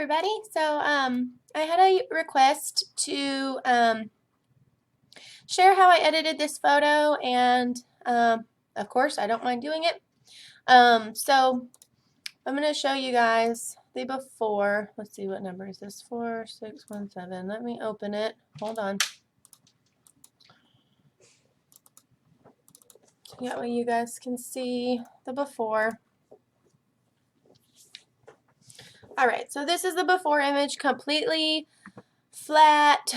everybody. I had a request to share how I edited this photo, and of course I don't mind doing it. So I'm going to show you guys the before. Let's see, what number is this? 4617. Let me open it. Hold on. That way you guys can see the before. Alright, so this is the before image, completely flat.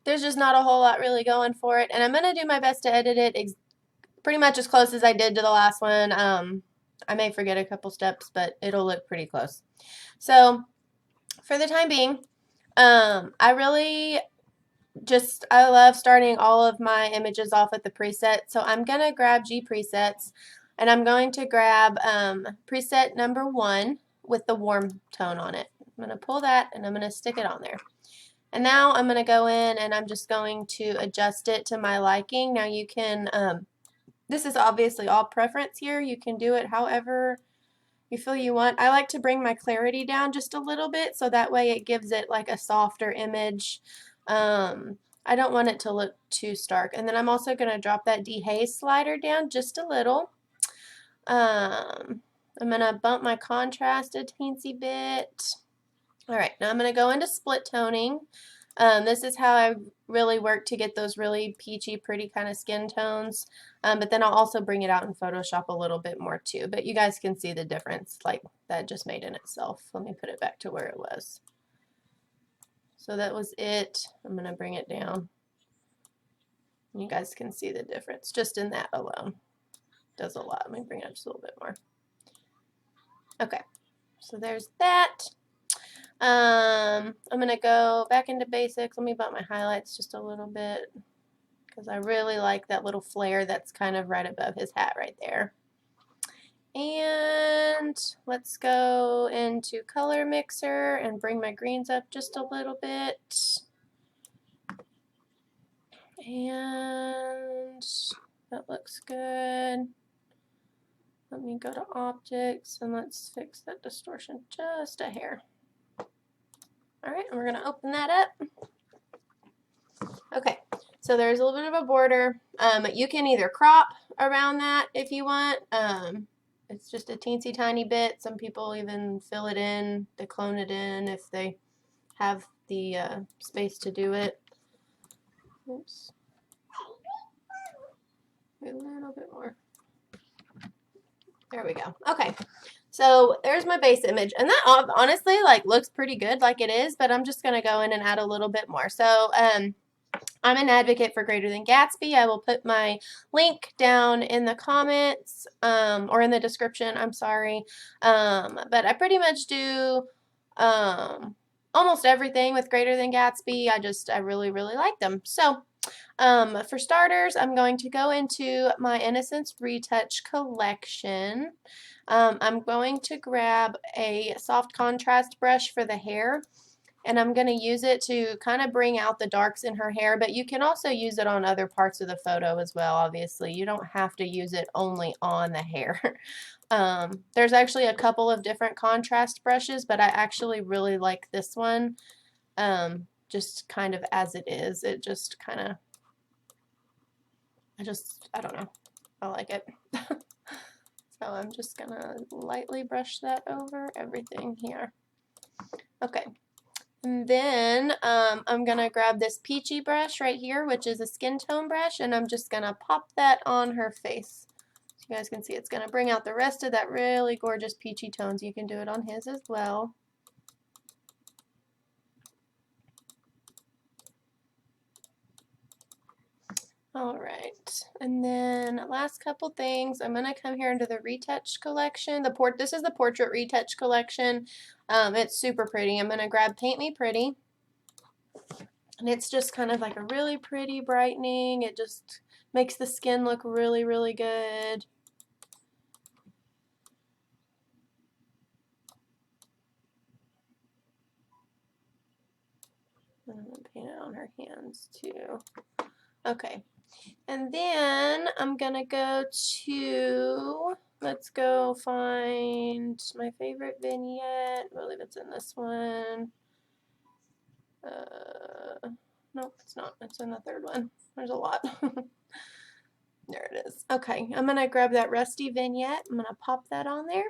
There's just not a whole lot really going for it, and I'm going to do my best to edit it pretty much as close as I did to the last one. I may forget a couple steps, but it'll look pretty close. So for the time being, I love starting all of my images off with the preset. So I'm going to grab G presets, and I'm going to grab preset number 1 with the warm tone on it. I'm going to pull that and I'm going to stick it on there. And now I'm going to go in and I'm just going to adjust it to my liking. Now you can, this is obviously all preference here. You can do it however you feel you want. I like to bring my clarity down just a little bit so that way it gives it like a softer image. I don't want it to look too stark. And then I'm also going to drop that dehaze slider down just a little. I'm going to bump my contrast a teensy bit. Alright, now I'm going to go into split toning. This is how I really work to get those really peachy, pretty kind of skin tones. But then I'll also bring it out in Photoshop a little bit more too. But you guys can see the difference like that just made in itself. Let me put it back to where it was. So that was it. I'm going to bring it down. You guys can see the difference just in that alone. Does a lot. Let me bring it up just a little bit more. Okay, so there's that. I'm going to go back into basics. Let me bump my highlights just a little bit because I really like that little flare that's kind of right above his hat right there. And let's go into color mixer and bring my greens up just a little bit. And that looks good. Let me go to objects and let's fix that distortion just a hair. Alright, and we're going to open that up. Okay, so there's a little bit of a border. You can either crop around that if you want. It's just a teensy tiny bit. Some people even fill it in, they clone it in if they have the space to do it. Oops. Maybe a little bit more. There we go. Okay, so there's my base image, and that honestly like looks pretty good like it is, but I'm just going to go in and add a little bit more. So I'm an advocate for Greater Than Gatsby. I will put my link down in the comments or in the description, I'm sorry. But I pretty much do almost everything with Greater Than Gatsby. I really, really like them. So for starters, I'm going to go into my Innocence Retouch collection. I'm going to grab a soft contrast brush for the hair, and I'm going to use it to kind of bring out the darks in her hair, but you can also use it on other parts of the photo as well, obviously. You don't have to use it only on the hair. There's actually a couple of different contrast brushes, but I actually really like this one, just kind of as it is. It just kind of, I don't know, I like it. So I'm just going to lightly brush that over everything here. Okay. And then I'm going to grab this peachy brush right here, which is a skin tone brush, and I'm just going to pop that on her face. So you guys can see it's going to bring out the rest of that really gorgeous peachy tones. You can do it on his as well. Alright, and then last couple things, I'm going to come here into the retouch collection. This is the portrait retouch collection. It's super pretty. I'm going to grab Paint Me Pretty. And it's just kind of like a really pretty brightening. It just makes the skin look really, really good. And I'm going to paint it on her hands too. Okay. And then I'm going to go to, let's go find my favorite vignette. Really It's in this one. Nope, it's not. It's in the third one. There's a lot. There it is. Okay, I'm going to grab that rusty vignette. I'm going to pop that on there.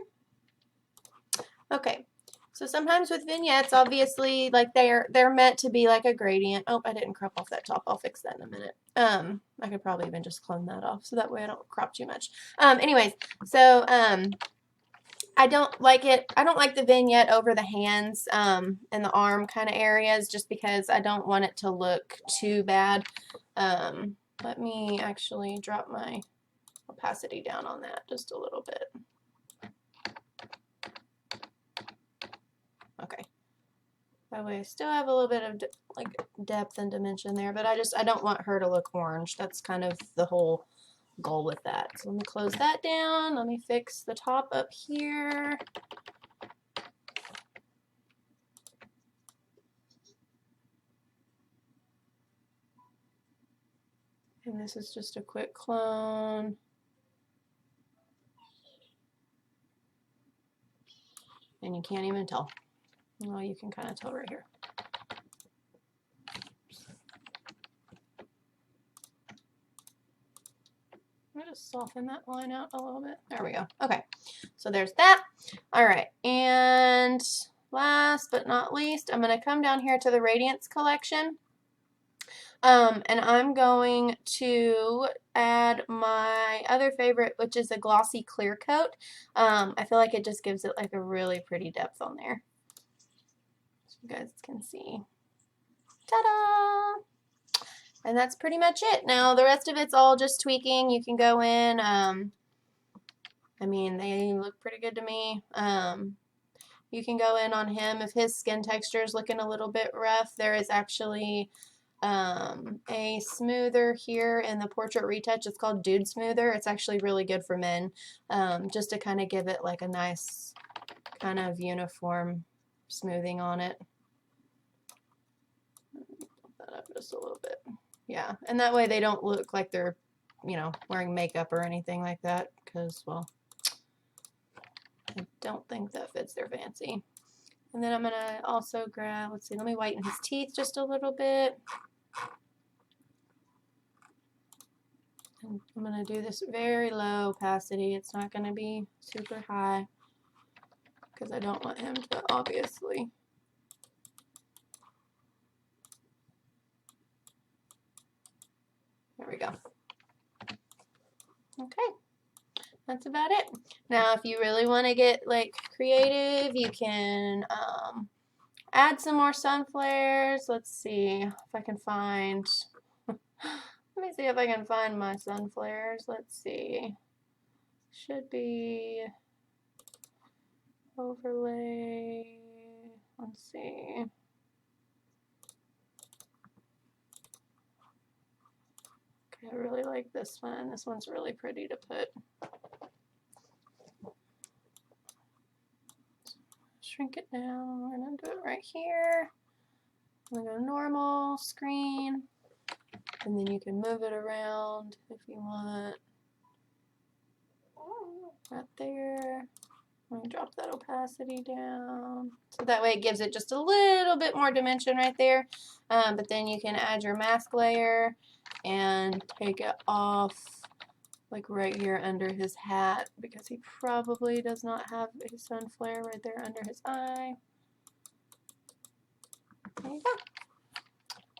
Okay, so sometimes with vignettes, obviously, like they're meant to be like a gradient. Oh, I didn't crop off that top. I'll fix that in a minute. I could probably even just clone that off so that way I don't crop too much. Anyways, so I don't like it. I don't like the vignette over the hands and the arm kind of areas just because I don't want it to look too bad. Let me actually drop my opacity down on that just a little bit. Okay. That way I still have a little bit of like depth and dimension there, but I don't want her to look orange. That's kind of the whole goal with that. So let me close that down. Let me fix the top up here. And this is just a quick clone. And you can't even tell. Well, you can kind of tell right here. I'm going to soften that line out a little bit. There we go. Okay, so there's that. All right, and last but not least, I'm going to come down here to the Radiance collection. And I'm going to add my other favorite, which is a glossy clear coat. I feel like it just gives it like a really pretty depth on there. So you guys can see. Ta-da! And that's pretty much it. Now the rest of it's all just tweaking. You can go in. I mean, they look pretty good to me. You can go in on him if his skin texture is looking a little bit rough. There is actually a smoother here in the Portrait Retouch. It's called Dude Smoother. It's actually really good for men, just to kind of give it like a nice kind of uniform smoothing on it. Put that up just a little bit. Yeah, and that way they don't look like they're, you know, wearing makeup or anything like that, because, well, I don't think that fits their fancy. And then I'm going to also grab, let's see, let me whiten his teeth just a little bit. And I'm going to do this very low opacity. It's not going to be super high because I don't want him to obviously. There we go. Okay. That's about it. Now, if you really want to get like creative, you can add some more sun flares. Let's see if I can find. Let me see if I can find my sun flares. Let's see. Should be overlay. Let's see. Okay, I really like this one. This one's really pretty to put. Shrink it down. We're going to do it right here. I'm going to go normal, screen, and then you can move it around if you want. Right there. Let me drop that opacity down. So that way it gives it just a little bit more dimension right there. But then you can add your mask layer and take it off like right here under his hat because he probably does not have a sun flare right there under his eye. There you go.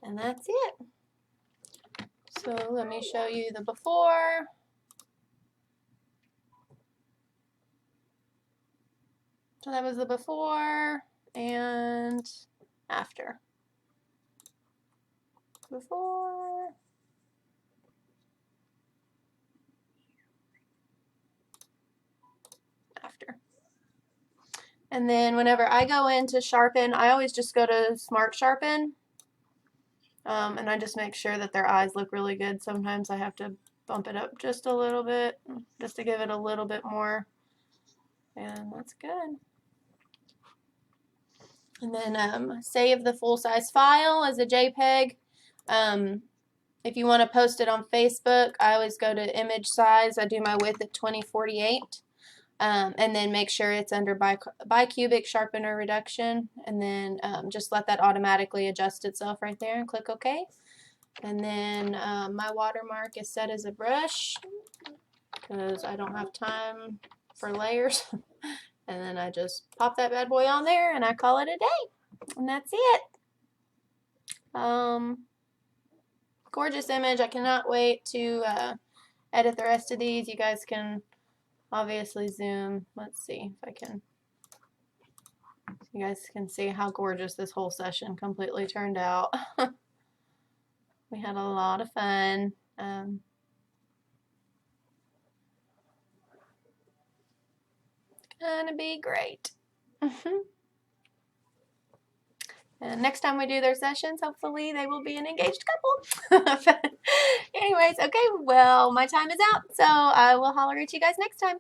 And that's it. So let me show you the before. So that was the before and after. Before. After. And then whenever I go in to sharpen, I always just go to Smart Sharpen. And I just make sure that their eyes look really good. Sometimes I have to bump it up just a little bit, just to give it a little bit more. And that's good. And then save the full-size file as a JPEG. If you want to post it on Facebook, I always go to image size. I do my width at 2048. And then make sure it's under bicubic sharpener reduction, and then just let that automatically adjust itself right there and click OK. And then my watermark is set as a brush because I don't have time for layers. And then I just pop that bad boy on there and I call it a day. And that's it. Gorgeous image. I cannot wait to edit the rest of these. You guys can obviously zoom. Let's see if I can. You guys can see how gorgeous this whole session completely turned out. We had a lot of fun. It's gonna be great. And next time we do their sessions, hopefully they will be an engaged couple. Anyways, okay, well, my time is out, so I will holler at you guys next time.